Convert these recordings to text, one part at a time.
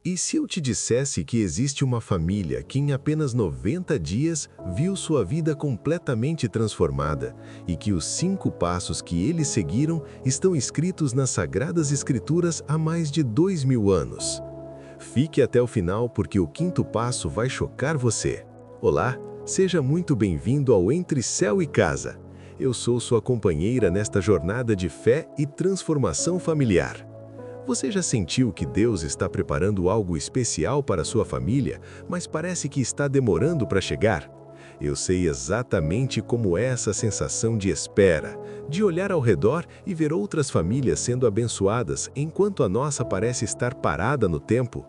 E se eu te dissesse que existe uma família que em apenas 90 dias viu sua vida completamente transformada e que os 5 passos que eles seguiram estão escritos nas Sagradas Escrituras há mais de 2000 anos? Fique até o final porque o 5º passo vai chocar você. Olá, seja muito bem-vindo ao Entre Céu e Casa. Eu sou sua companheira nesta jornada de fé e transformação familiar. Você já sentiu que Deus está preparando algo especial para sua família, mas parece que está demorando para chegar? Eu sei exatamente como é essa sensação de espera, de olhar ao redor e ver outras famílias sendo abençoadas enquanto a nossa parece estar parada no tempo.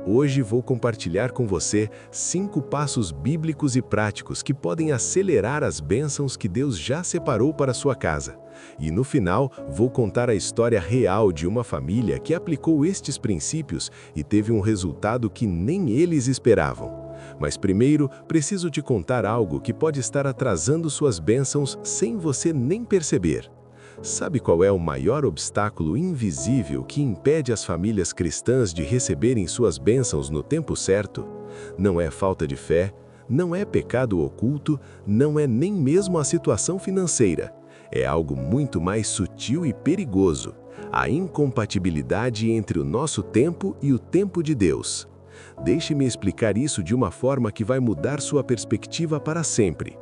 Hoje vou compartilhar com você 5 passos bíblicos e práticos que podem acelerar as bênçãos que Deus já separou para sua casa. E no final, vou contar a história real de uma família que aplicou estes princípios e teve um resultado que nem eles esperavam. Mas primeiro, preciso te contar algo que pode estar atrasando suas bênçãos sem você nem perceber. Sabe qual é o maior obstáculo invisível que impede as famílias cristãs de receberem suas bênçãos no tempo certo? Não é falta de fé, não é pecado oculto, não é nem mesmo a situação financeira. É algo muito mais sutil e perigoso: a incompatibilidade entre o nosso tempo e o tempo de Deus. Deixe-me explicar isso de uma forma que vai mudar sua perspectiva para sempre.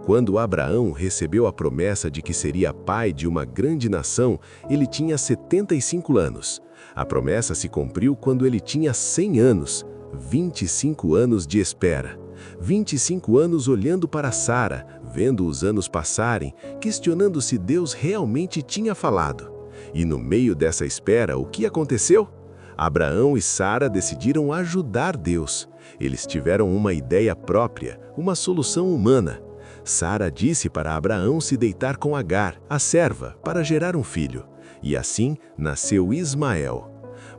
Quando Abraão recebeu a promessa de que seria pai de uma grande nação, ele tinha 75 anos. A promessa se cumpriu quando ele tinha 100 anos, 25 anos de espera. 25 anos olhando para Sara, vendo os anos passarem, questionando se Deus realmente tinha falado. E no meio dessa espera, o que aconteceu? Abraão e Sara decidiram ajudar Deus. Eles tiveram uma ideia própria, uma solução humana. Sara disse para Abraão se deitar com Agar, a serva, para gerar um filho. E assim nasceu Ismael.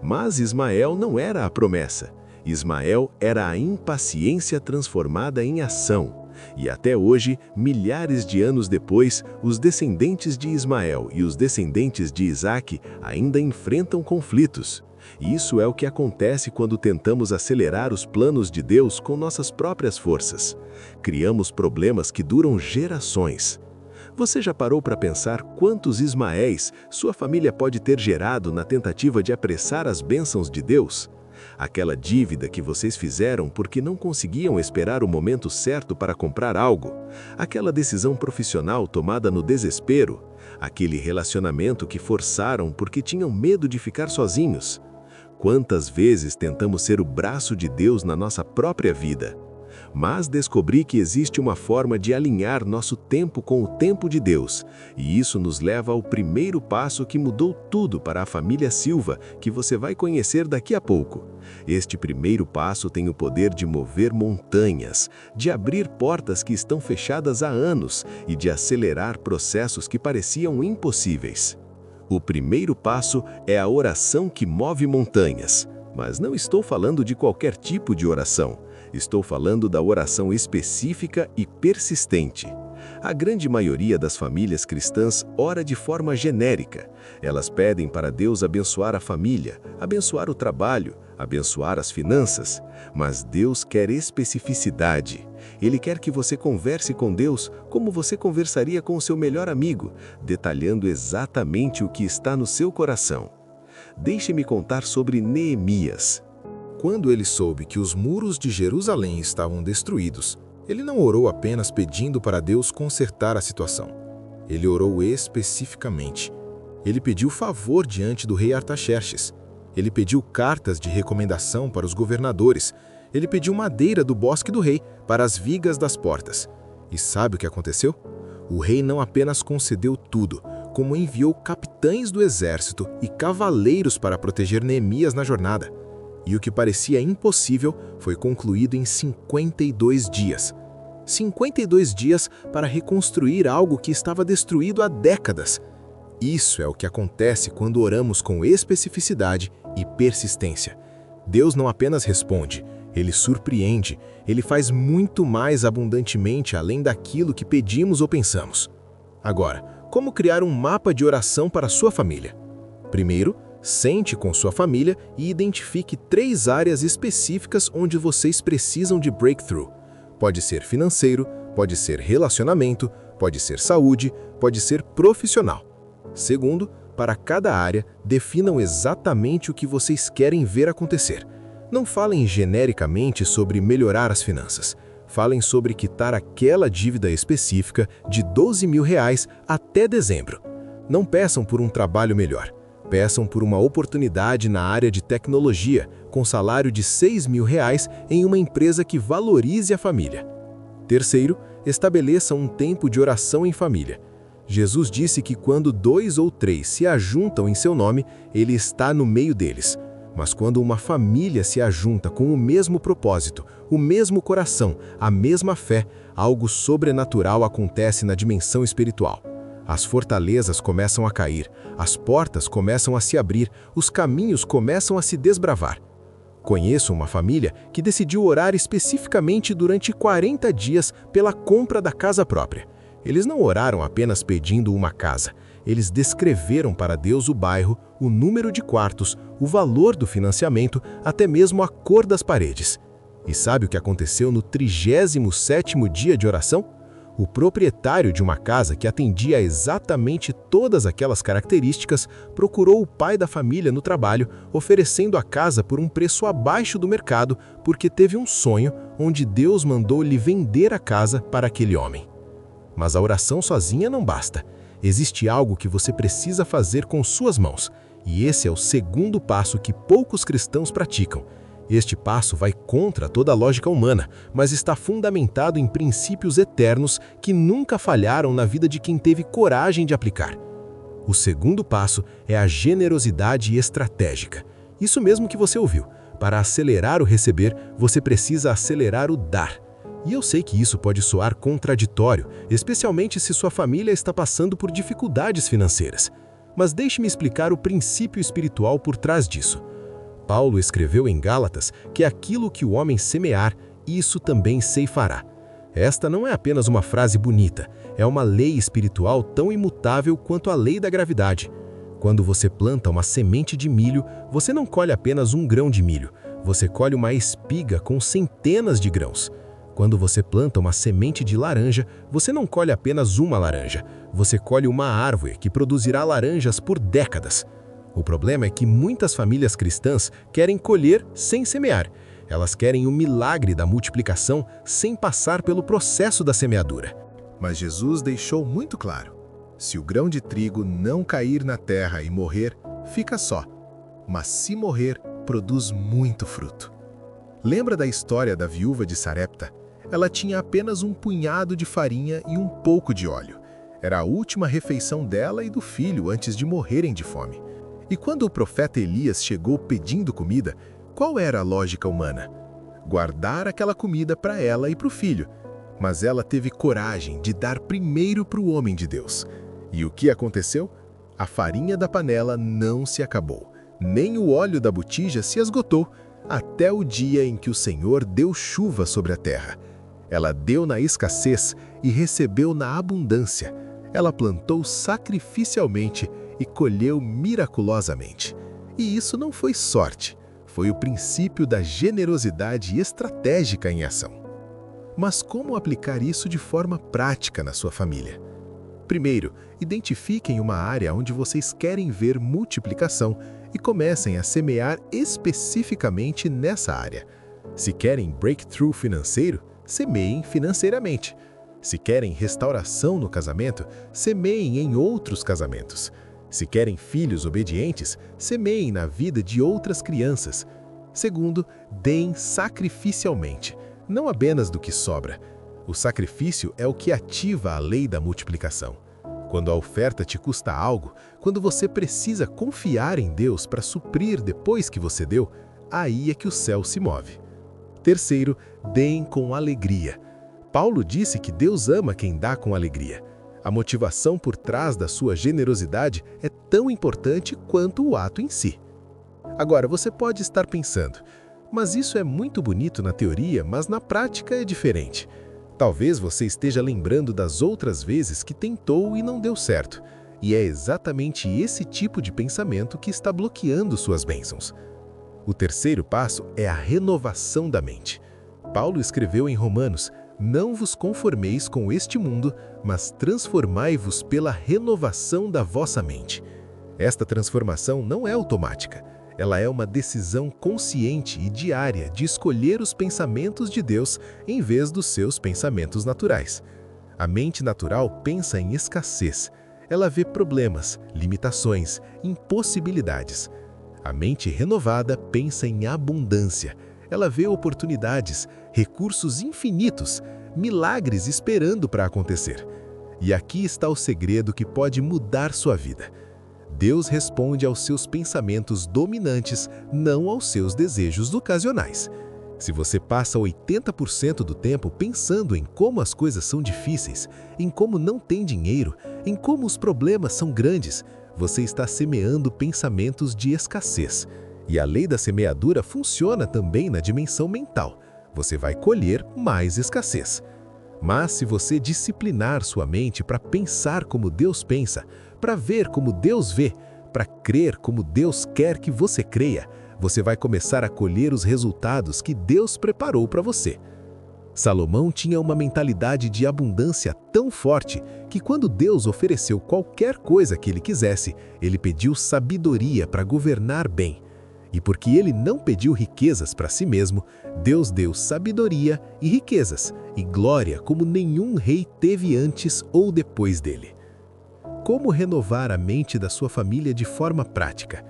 Mas Ismael não era a promessa. Ismael era a impaciência transformada em ação. E até hoje, milhares de anos depois, os descendentes de Ismael e os descendentes de Isaque ainda enfrentam conflitos. Isso é o que acontece quando tentamos acelerar os planos de Deus com nossas próprias forças. Criamos problemas que duram gerações. Você já parou para pensar quantos Ismaéis sua família pode ter gerado na tentativa de apressar as bênçãos de Deus? Aquela dívida que vocês fizeram porque não conseguiam esperar o momento certo para comprar algo, aquela decisão profissional tomada no desespero, aquele relacionamento que forçaram porque tinham medo de ficar sozinhos. Quantas vezes tentamos ser o braço de Deus na nossa própria vida? Mas descobri que existe uma forma de alinhar nosso tempo com o tempo de Deus, e isso nos leva ao primeiro passo que mudou tudo para a família Silva, que você vai conhecer daqui a pouco. Este primeiro passo tem o poder de mover montanhas, de abrir portas que estão fechadas há anos e de acelerar processos que pareciam impossíveis. O primeiro passo é a oração que move montanhas. Mas não estou falando de qualquer tipo de oração. Estou falando da oração específica e persistente. A grande maioria das famílias cristãs ora de forma genérica. Elas pedem para Deus abençoar a família, abençoar o trabalho, abençoar as finanças. Mas Deus quer especificidade. Ele quer que você converse com Deus como você conversaria com o seu melhor amigo, detalhando exatamente o que está no seu coração. Deixe-me contar sobre Neemias. Quando ele soube que os muros de Jerusalém estavam destruídos, ele não orou apenas pedindo para Deus consertar a situação. Ele orou especificamente. Ele pediu favor diante do rei Artaxerxes. Ele pediu cartas de recomendação para os governadores. Ele pediu madeira do bosque do rei para as vigas das portas. E sabe o que aconteceu? O rei não apenas concedeu tudo, como enviou capitães do exército e cavaleiros para proteger Neemias na jornada. E o que parecia impossível foi concluído em 52 dias. 52 dias para reconstruir algo que estava destruído há décadas. Isso é o que acontece quando oramos com especificidade e persistência. Deus não apenas responde, Ele surpreende, Ele faz muito mais abundantemente além daquilo que pedimos ou pensamos. Agora, como criar um mapa de oração para a sua família? Primeiro, Sente com sua família e identifique 3 áreas específicas onde vocês precisam de breakthrough. Pode ser financeiro, pode ser relacionamento, pode ser saúde, pode ser profissional. Segundo, para cada área, definam exatamente o que vocês querem ver acontecer. Não falem genericamente sobre melhorar as finanças. Falem sobre quitar aquela dívida específica de R$ 12.000 até dezembro. Não peçam por um trabalho melhor. Peçam por uma oportunidade na área de tecnologia, com salário de R$ 6.000 em uma empresa que valorize a família. Terceiro, estabeleçam um tempo de oração em família. Jesus disse que quando 2 ou 3 se ajuntam em seu nome, ele está no meio deles. Mas quando uma família se ajunta com o mesmo propósito, o mesmo coração, a mesma fé, algo sobrenatural acontece na dimensão espiritual. As fortalezas começam a cair, as portas começam a se abrir, os caminhos começam a se desbravar. Conheço uma família que decidiu orar especificamente durante 40 dias pela compra da casa própria. Eles não oraram apenas pedindo uma casa. Eles descreveram para Deus o bairro, o número de quartos, o valor do financiamento, até mesmo a cor das paredes. E sabe o que aconteceu no 37º dia de oração? O proprietário de uma casa que atendia a exatamente todas aquelas características procurou o pai da família no trabalho, oferecendo a casa por um preço abaixo do mercado, porque teve um sonho onde Deus mandou lhe vender a casa para aquele homem. Mas a oração sozinha não basta. Existe algo que você precisa fazer com suas mãos, e esse é o segundo passo que poucos cristãos praticam. Este passo vai contra toda a lógica humana, mas está fundamentado em princípios eternos que nunca falharam na vida de quem teve coragem de aplicar. O segundo passo é a generosidade estratégica. Isso mesmo que você ouviu. Para acelerar o receber, você precisa acelerar o dar. E eu sei que isso pode soar contraditório, especialmente se sua família está passando por dificuldades financeiras. Mas deixe-me explicar o princípio espiritual por trás disso. Paulo escreveu em Gálatas que aquilo que o homem semear, isso também ceifará. Esta não é apenas uma frase bonita, é uma lei espiritual tão imutável quanto a lei da gravidade. Quando você planta uma semente de milho, você não colhe apenas um grão de milho, você colhe uma espiga com centenas de grãos. Quando você planta uma semente de laranja, você não colhe apenas uma laranja, você colhe uma árvore que produzirá laranjas por décadas. O problema é que muitas famílias cristãs querem colher sem semear. Elas querem o milagre da multiplicação sem passar pelo processo da semeadura. Mas Jesus deixou muito claro: se o grão de trigo não cair na terra e morrer, fica só. Mas se morrer, produz muito fruto. Lembra da história da viúva de Sarepta? Ela tinha apenas um punhado de farinha e um pouco de óleo. Era a última refeição dela e do filho antes de morrerem de fome. E quando o profeta Elias chegou pedindo comida, qual era a lógica humana? Guardar aquela comida para ela e para o filho. Mas ela teve coragem de dar primeiro para o homem de Deus. E o que aconteceu? A farinha da panela não se acabou, nem o óleo da botija se esgotou, até o dia em que o Senhor deu chuva sobre a terra. Ela deu na escassez e recebeu na abundância. Ela plantou sacrificialmente e colheu miraculosamente. E isso não foi sorte, foi o princípio da generosidade estratégica em ação. Mas como aplicar isso de forma prática na sua família? Primeiro, identifiquem uma área onde vocês querem ver multiplicação e comecem a semear especificamente nessa área. Se querem breakthrough financeiro, semeiem financeiramente. Se querem restauração no casamento, semeiem em outros casamentos. Se querem filhos obedientes, semeiem na vida de outras crianças. Segundo, deem sacrificialmente, não apenas do que sobra. O sacrifício é o que ativa a lei da multiplicação. Quando a oferta te custa algo, quando você precisa confiar em Deus para suprir depois que você deu, aí é que o céu se move. Terceiro, deem com alegria. Paulo disse que Deus ama quem dá com alegria. A motivação por trás da sua generosidade é tão importante quanto o ato em si. Agora, você pode estar pensando, mas isso é muito bonito na teoria, mas na prática é diferente. Talvez você esteja lembrando das outras vezes que tentou e não deu certo. E é exatamente esse tipo de pensamento que está bloqueando suas bênçãos. O terceiro passo é a renovação da mente. Paulo escreveu em Romanos: "Não vos conformeis com este mundo, mas transformai-vos pela renovação da vossa mente." Esta transformação não é automática. Ela é uma decisão consciente e diária de escolher os pensamentos de Deus em vez dos seus pensamentos naturais. A mente natural pensa em escassez. Ela vê problemas, limitações, impossibilidades. A mente renovada pensa em abundância. Ela vê oportunidades, recursos infinitos, milagres esperando para acontecer. E aqui está o segredo que pode mudar sua vida. Deus responde aos seus pensamentos dominantes, não aos seus desejos ocasionais. Se você passa 80% do tempo pensando em como as coisas são difíceis, em como não tem dinheiro, em como os problemas são grandes, você está semeando pensamentos de escassez. E a lei da semeadura funciona também na dimensão mental. Você vai colher mais escassez. Mas se você disciplinar sua mente para pensar como Deus pensa, para ver como Deus vê, para crer como Deus quer que você creia, você vai começar a colher os resultados que Deus preparou para você. Salomão tinha uma mentalidade de abundância tão forte que quando Deus ofereceu qualquer coisa que ele quisesse, ele pediu sabedoria para governar bem. E porque ele não pediu riquezas para si mesmo, Deus deu sabedoria e riquezas, e glória como nenhum rei teve antes ou depois dele. Como renovar a mente da sua família de forma prática?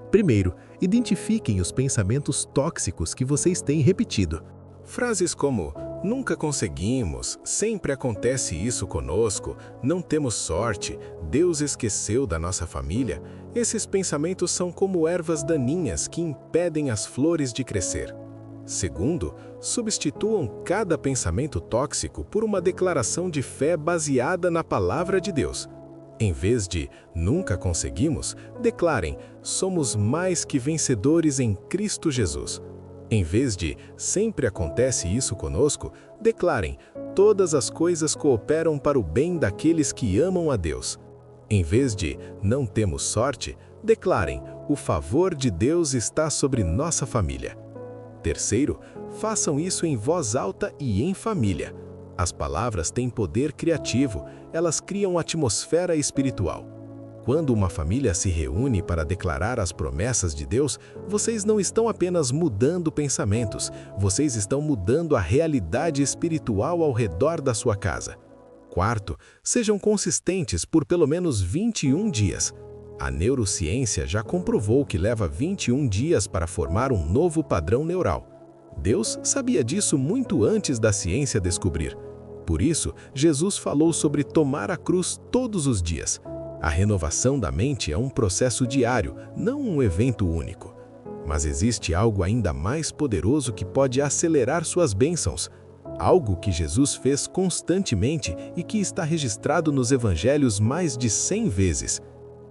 Primeiro, identifiquem os pensamentos tóxicos que vocês têm repetido. Frases como: "Nunca conseguimos", "Sempre acontece isso conosco", "Não temos sorte", "Deus esqueceu da nossa família", esses pensamentos são como ervas daninhas que impedem as flores de crescer. Segundo, substituam cada pensamento tóxico por uma declaração de fé baseada na palavra de Deus. Em vez de "nunca conseguimos", declarem "somos mais que vencedores em Cristo Jesus". Em vez de "sempre acontece isso conosco", declarem "todas as coisas cooperam para o bem daqueles que amam a Deus". Em vez de "não temos sorte", declarem "o favor de Deus está sobre nossa família". Terceiro, façam isso em voz alta e em família. As palavras têm poder criativo, elas criam atmosfera espiritual. Quando uma família se reúne para declarar as promessas de Deus, vocês não estão apenas mudando pensamentos, vocês estão mudando a realidade espiritual ao redor da sua casa. Quarto, sejam consistentes por pelo menos 21 dias. A neurociência já comprovou que leva 21 dias para formar um novo padrão neural. Deus sabia disso muito antes da ciência descobrir. Por isso, Jesus falou sobre tomar a cruz todos os dias. A renovação da mente é um processo diário, não um evento único. Mas existe algo ainda mais poderoso que pode acelerar suas bênçãos. Algo que Jesus fez constantemente e que está registrado nos evangelhos mais de 100 vezes.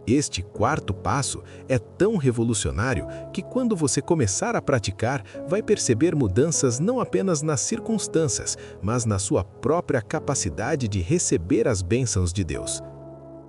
Este quarto passo é tão revolucionário que quando você começar a praticar, vai perceber mudanças não apenas nas circunstâncias, mas na sua própria capacidade de receber as bênçãos de Deus.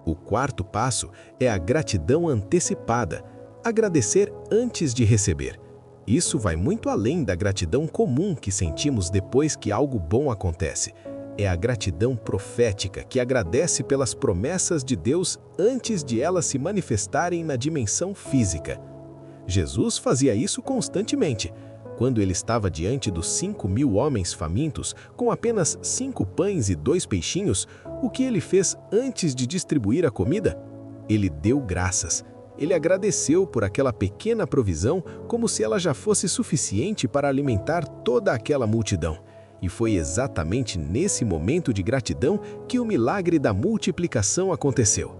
O quarto passo é a gratidão antecipada, agradecer antes de receber. Isso vai muito além da gratidão comum que sentimos depois que algo bom acontece. É a gratidão profética que agradece pelas promessas de Deus antes de elas se manifestarem na dimensão física. Jesus fazia isso constantemente. Quando ele estava diante dos 5.000 homens famintos, com apenas 5 pães e 2 peixinhos, o que ele fez antes de distribuir a comida? Ele deu graças. Ele agradeceu por aquela pequena provisão como se ela já fosse suficiente para alimentar toda aquela multidão. E foi exatamente nesse momento de gratidão que o milagre da multiplicação aconteceu.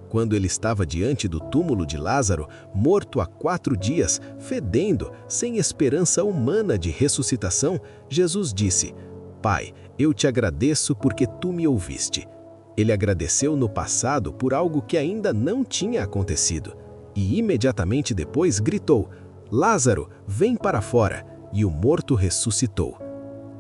Quando ele estava diante do túmulo de Lázaro, morto há 4 dias, fedendo, sem esperança humana de ressuscitação, Jesus disse: "Pai, eu te agradeço porque tu me ouviste." Ele agradeceu no passado por algo que ainda não tinha acontecido. E imediatamente depois gritou: "Lázaro, vem para fora!" E o morto ressuscitou.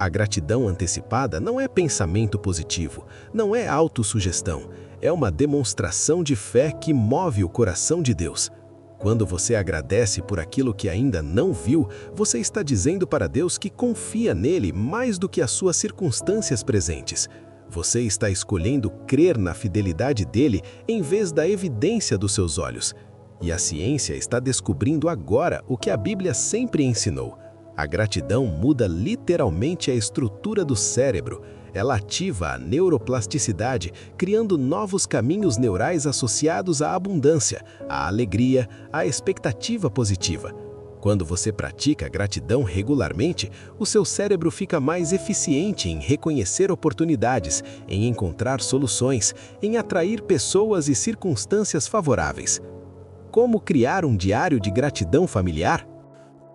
A gratidão antecipada não é pensamento positivo, não é autossugestão. é uma demonstração de fé que move o coração de Deus. Quando você agradece por aquilo que ainda não viu, você está dizendo para Deus que confia nele mais do que as suas circunstâncias presentes. Você está escolhendo crer na fidelidade dele em vez da evidência dos seus olhos. E a ciência está descobrindo agora o que a Bíblia sempre ensinou. A gratidão muda literalmente a estrutura do cérebro. Ela ativa a neuroplasticidade, criando novos caminhos neurais associados à abundância, à alegria, à expectativa positiva. Quando você pratica gratidão regularmente, o seu cérebro fica mais eficiente em reconhecer oportunidades, em encontrar soluções, em atrair pessoas e circunstâncias favoráveis. Como criar um diário de gratidão familiar?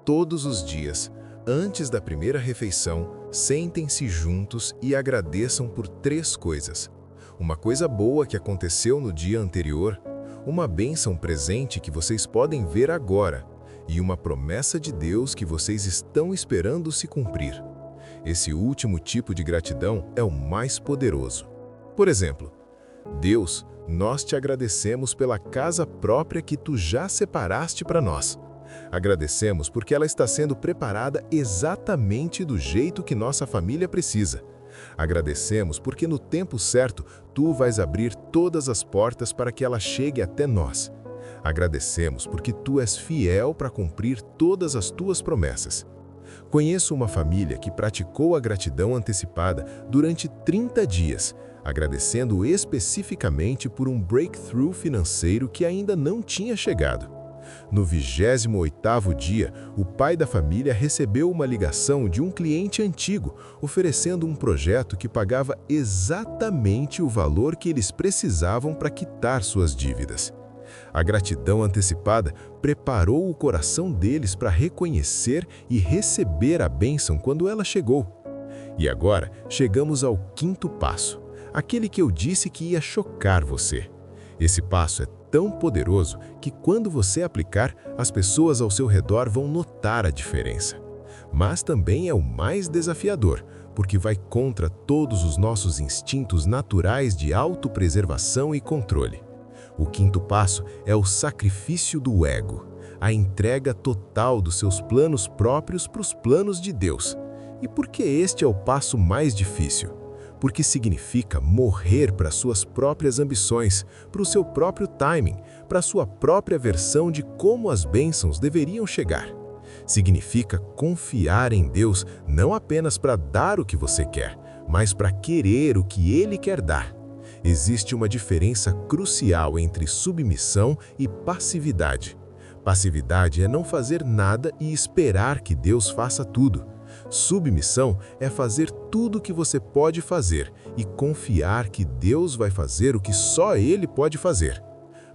Todos os dias, antes da primeira refeição, sentem-se juntos e agradeçam por 3 coisas. Uma coisa boa que aconteceu no dia anterior, uma bênção presente que vocês podem ver agora, e uma promessa de Deus que vocês estão esperando se cumprir. Esse último tipo de gratidão é o mais poderoso. Por exemplo, Deus, nós te agradecemos pela casa própria que tu já separaste para nós. Agradecemos porque ela está sendo preparada exatamente do jeito que nossa família precisa. Agradecemos porque no tempo certo, tu vais abrir todas as portas para que ela chegue até nós. Agradecemos porque tu és fiel para cumprir todas as tuas promessas. Conheço uma família que praticou a gratidão antecipada durante 30 dias, agradecendo especificamente por um breakthrough financeiro que ainda não tinha chegado. No 28º dia, o pai da família recebeu uma ligação de um cliente antigo, oferecendo um projeto que pagava exatamente o valor que eles precisavam para quitar suas dívidas. A gratidão antecipada preparou o coração deles para reconhecer e receber a bênção quando ela chegou. E agora, chegamos ao 5º passo, aquele que eu disse que ia chocar você. Esse passo é tão poderoso que quando você aplicar, as pessoas ao seu redor vão notar a diferença. Mas também é o mais desafiador, porque vai contra todos os nossos instintos naturais de autopreservação e controle. O 5º passo é o sacrifício do ego, a entrega total dos seus planos próprios para os planos de Deus. E por que este é o passo mais difícil? Porque significa morrer para suas próprias ambições, para o seu próprio timing, para a sua própria versão de como as bênçãos deveriam chegar. Significa confiar em Deus não apenas para dar o que você quer, mas para querer o que Ele quer dar. Existe uma diferença crucial entre submissão e passividade. Passividade é não fazer nada e esperar que Deus faça tudo. Submissão é fazer tudo o que você pode fazer e confiar que Deus vai fazer o que só Ele pode fazer.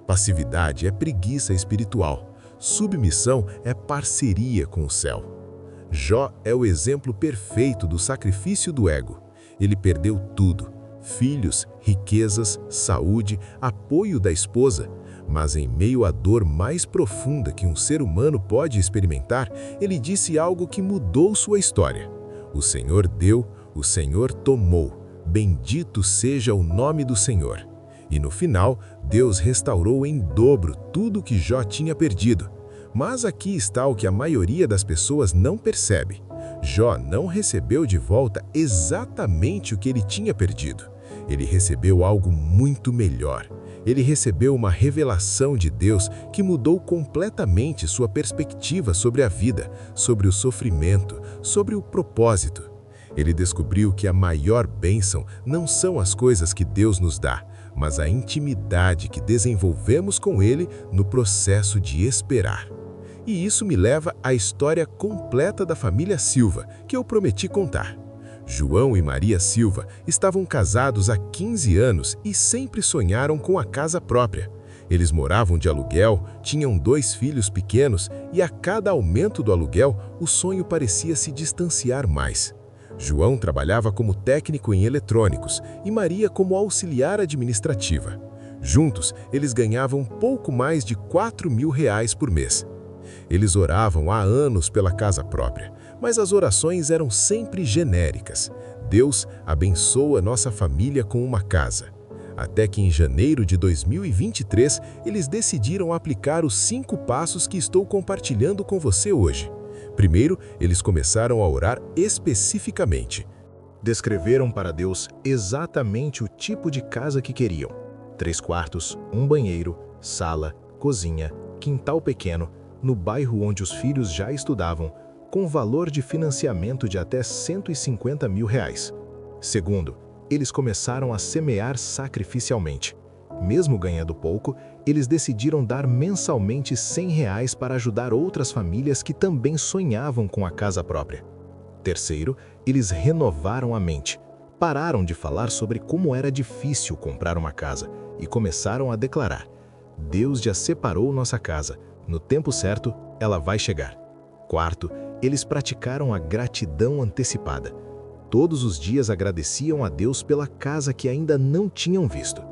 Passividade é preguiça espiritual. Submissão é parceria com o céu. Jó é o exemplo perfeito do sacrifício do ego. Ele perdeu tudo: filhos, riquezas, saúde, apoio da esposa. Mas em meio à dor mais profunda que um ser humano pode experimentar, ele disse algo que mudou sua história. O Senhor deu, o Senhor tomou. Bendito seja o nome do Senhor. E no final, Deus restaurou em dobro tudo que Jó tinha perdido. Mas aqui está o que a maioria das pessoas não percebe. Jó não recebeu de volta exatamente o que ele tinha perdido. Ele recebeu algo muito melhor. Ele recebeu uma revelação de Deus que mudou completamente sua perspectiva sobre a vida, sobre o sofrimento, sobre o propósito. Ele descobriu que a maior bênção não são as coisas que Deus nos dá, mas a intimidade que desenvolvemos com Ele no processo de esperar. E isso me leva à história completa da família Silva, que eu prometi contar. João e Maria Silva estavam casados há 15 anos e sempre sonharam com a casa própria. Eles moravam de aluguel, tinham 2 filhos pequenos e a cada aumento do aluguel, o sonho parecia se distanciar mais. João trabalhava como técnico em eletrônicos e Maria como auxiliar administrativa. Juntos, eles ganhavam pouco mais de R$ 4.000 por mês. Eles oravam há anos pela casa própria, mas as orações eram sempre genéricas. Deus abençoa nossa família com uma casa. até que em janeiro de 2023 eles decidiram aplicar os 5 passos que estou compartilhando com você hoje. Primeiro, eles começaram a orar especificamente. Descreveram para Deus exatamente o tipo de casa que queriam. 3 quartos, um banheiro, sala, cozinha, quintal pequeno, no bairro onde os filhos já estudavam, com valor de financiamento de até R$150 mil. Segundo, eles começaram a semear sacrificialmente. Mesmo ganhando pouco, eles decidiram dar mensalmente R$100 para ajudar outras famílias que também sonhavam com a casa própria. Terceiro, eles renovaram a mente. Pararam de falar sobre como era difícil comprar uma casa e começaram a declarar: Deus já separou nossa casa. No tempo certo, ela vai chegar. Quarto, eles praticaram a gratidão antecipada. Todos os dias agradeciam a Deus pela casa que ainda não tinham visto.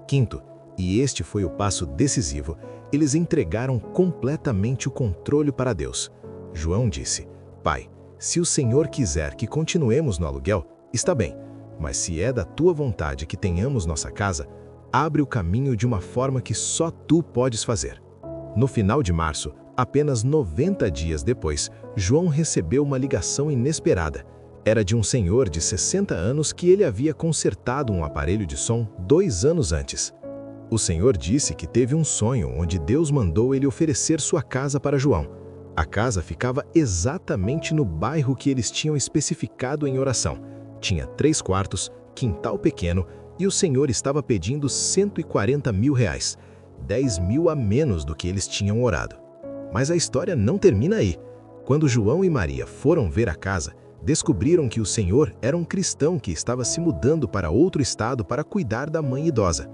Quinto, e este foi o passo decisivo, eles entregaram completamente o controle para Deus. João disse: Pai, se o Senhor quiser que continuemos no aluguel, está bem, mas se é da tua vontade que tenhamos nossa casa, abre o caminho de uma forma que só tu podes fazer. No final de março, apenas 90 dias depois, João recebeu uma ligação inesperada. Era de um senhor de 60 anos que ele havia consertado um aparelho de som 2 anos antes. O senhor disse que teve um sonho onde Deus mandou ele oferecer sua casa para João. A casa ficava exatamente no bairro que eles tinham especificado em oração. Tinha 3 quartos, quintal pequeno e o senhor estava pedindo R$140 mil, 10 mil a menos do que eles tinham orado. Mas a história não termina aí. Quando João e Maria foram ver a casa, descobriram que o senhor era um cristão que estava se mudando para outro estado para cuidar da mãe idosa.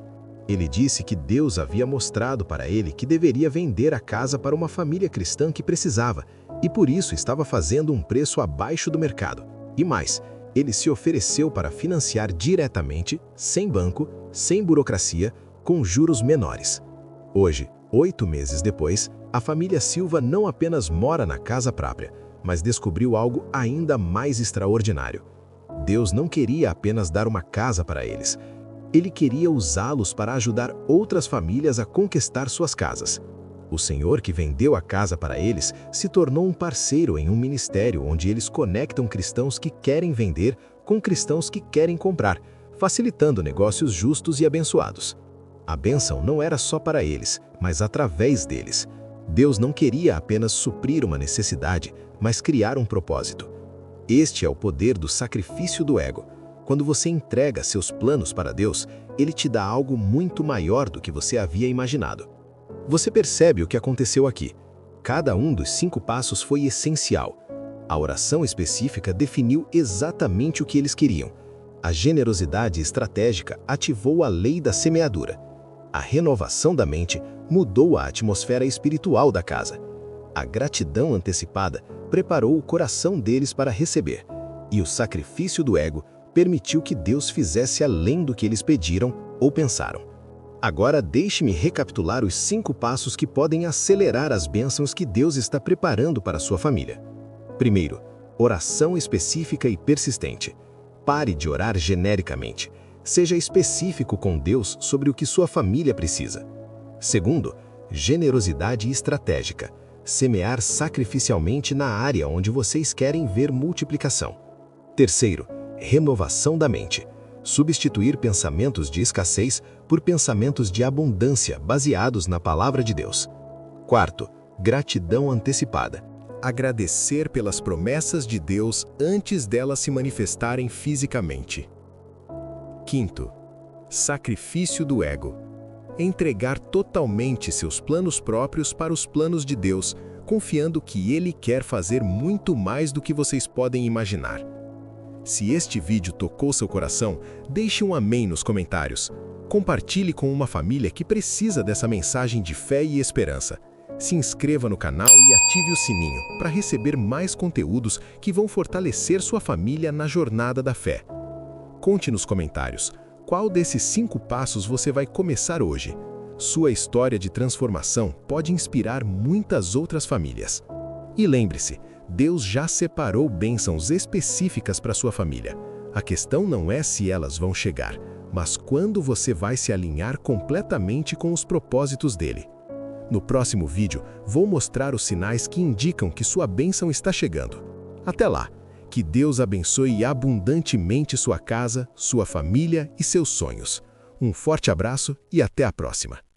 Ele disse que Deus havia mostrado para ele que deveria vender a casa para uma família cristã que precisava, e por isso estava fazendo um preço abaixo do mercado. E mais, ele se ofereceu para financiar diretamente, sem banco, sem burocracia, com juros menores. Hoje, 8 meses depois, a família Silva não apenas mora na casa própria, mas descobriu algo ainda mais extraordinário. Deus não queria apenas dar uma casa para eles. Ele queria usá-los para ajudar outras famílias a conquistar suas casas. O senhor que vendeu a casa para eles se tornou um parceiro em um ministério onde eles conectam cristãos que querem vender com cristãos que querem comprar, facilitando negócios justos e abençoados. A bênção não era só para eles, mas através deles. Deus não queria apenas suprir uma necessidade, mas criar um propósito. Este é o poder do sacrifício do ego. Quando você entrega seus planos para Deus, Ele te dá algo muito maior do que você havia imaginado. Você percebe o que aconteceu aqui. Cada um dos 5 passos foi essencial. A oração específica definiu exatamente o que eles queriam. A generosidade estratégica ativou a lei da semeadura. A renovação da mente mudou a atmosfera espiritual da casa. A gratidão antecipada preparou o coração deles para receber. E o sacrifício do ego permitiu que Deus fizesse além do que eles pediram ou pensaram. Agora deixe-me recapitular os 5 passos que podem acelerar as bênçãos que Deus está preparando para sua família. Primeiro, oração específica e persistente. Pare de orar genericamente. Seja específico com Deus sobre o que sua família precisa. Segundo, generosidade estratégica. Semear sacrificialmente na área onde vocês querem ver multiplicação. Terceiro, renovação da mente. Substituir pensamentos de escassez por pensamentos de abundância baseados na palavra de Deus. Quarto, gratidão antecipada. Agradecer pelas promessas de Deus antes delas se manifestarem fisicamente. Quinto, sacrifício do ego. Entregar totalmente seus planos próprios para os planos de Deus, confiando que Ele quer fazer muito mais do que vocês podem imaginar. Se este vídeo tocou seu coração, deixe um amém nos comentários. Compartilhe com uma família que precisa dessa mensagem de fé e esperança. Se inscreva no canal e ative o sininho para receber mais conteúdos que vão fortalecer sua família na jornada da fé. Conte nos comentários qual desses 5 passos você vai começar hoje. Sua história de transformação pode inspirar muitas outras famílias. E lembre-se, Deus já separou bênçãos específicas para sua família. A questão não é se elas vão chegar, mas quando você vai se alinhar completamente com os propósitos dele. No próximo vídeo, vou mostrar os sinais que indicam que sua bênção está chegando. Até lá, que Deus abençoe abundantemente sua casa, sua família e seus sonhos. Um forte abraço e até a próxima!